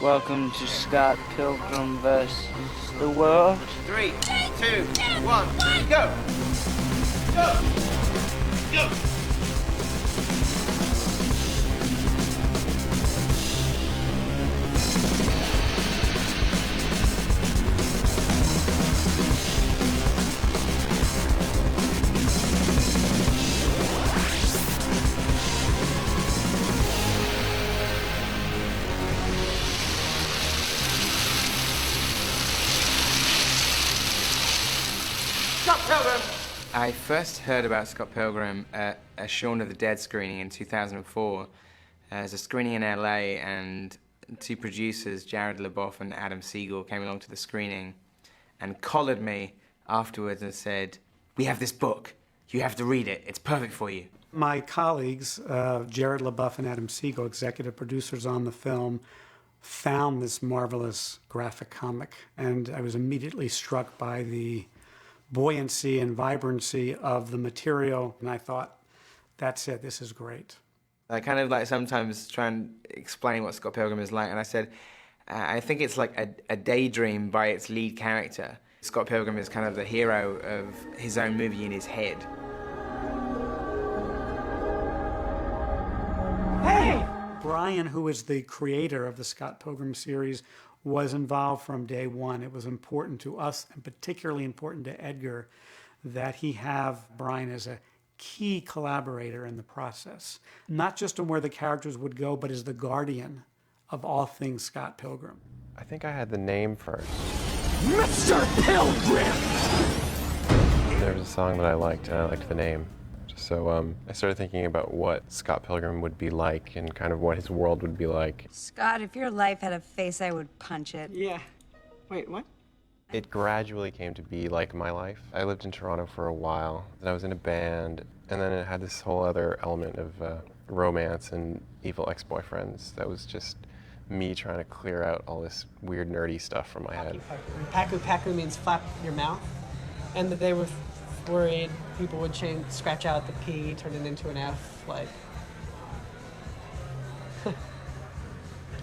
Welcome to Scott Pilgrim vs. the World. 3, 2, 1, go! Go! Go! Scott Pilgrim! I first heard about Scott Pilgrim at a Shaun of the Dead screening in 2004. There's a screening in LA, and two producers, Jared LeBoff and Adam Siegel, came along to the screening and collared me afterwards and said, "We have this book. You have to read it. It's perfect for you." My colleagues, Jared LeBoff and Adam Siegel, executive producers on the film, found this marvelous graphic comic, and I was immediately struck by the buoyancy and vibrancy of the material, and I thought, that's it, this is great. I kind of like sometimes try and explain what Scott Pilgrim is like, and I said, I think it's like a daydream by its lead character. Scott Pilgrim is kind of the hero of his own movie in his head. Hey! Brian, who is the creator of the Scott Pilgrim series, was involved from day one. It was important to us, and particularly important to Edgar, that he have Brian as a key collaborator in the process. Not just on where the characters would go, but as the guardian of all things Scott Pilgrim. I think I had the name first. Mr. Pilgrim! There was a song that I liked, and I liked the name. So I started thinking about what Scott Pilgrim would be like and kind of what his world would be like. Scott, if your life had a face, I would punch it. Yeah. Wait, what? It gradually came to be like my life. I lived in Toronto for a while, and I was in a band, and then it had this whole other element of romance and evil ex-boyfriends that was just me trying to clear out all this weird nerdy stuff from my head. Paku paku means flap your mouth, and that they were worried people would scratch out the P, turn it into an F, like.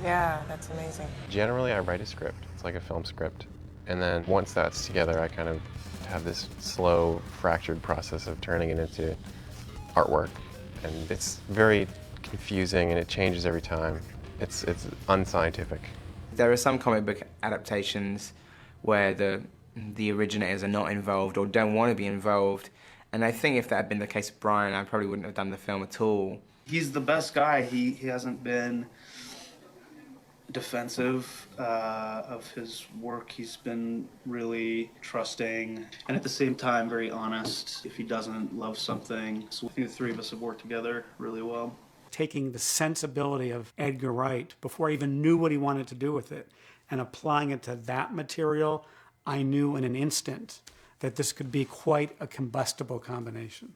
Yeah, that's amazing. Generally, I write a script. It's like a film script. And then once that's together, I kind of have this slow, fractured process of turning it into artwork. And it's very confusing, and it changes every time. It's unscientific. There are some comic book adaptations where the originators are not involved or don't want to be involved. And I think if that had been the case with Brian, I probably wouldn't have done the film at all. He's the best guy. He hasn't been defensive of his work. He's been really trusting and at the same time very honest if he doesn't love something. So I think the three of us have worked together really well. Taking the sensibility of Edgar Wright before I even knew what he wanted to do with it and applying it to that material, I knew in an instant that this could be quite a combustible combination.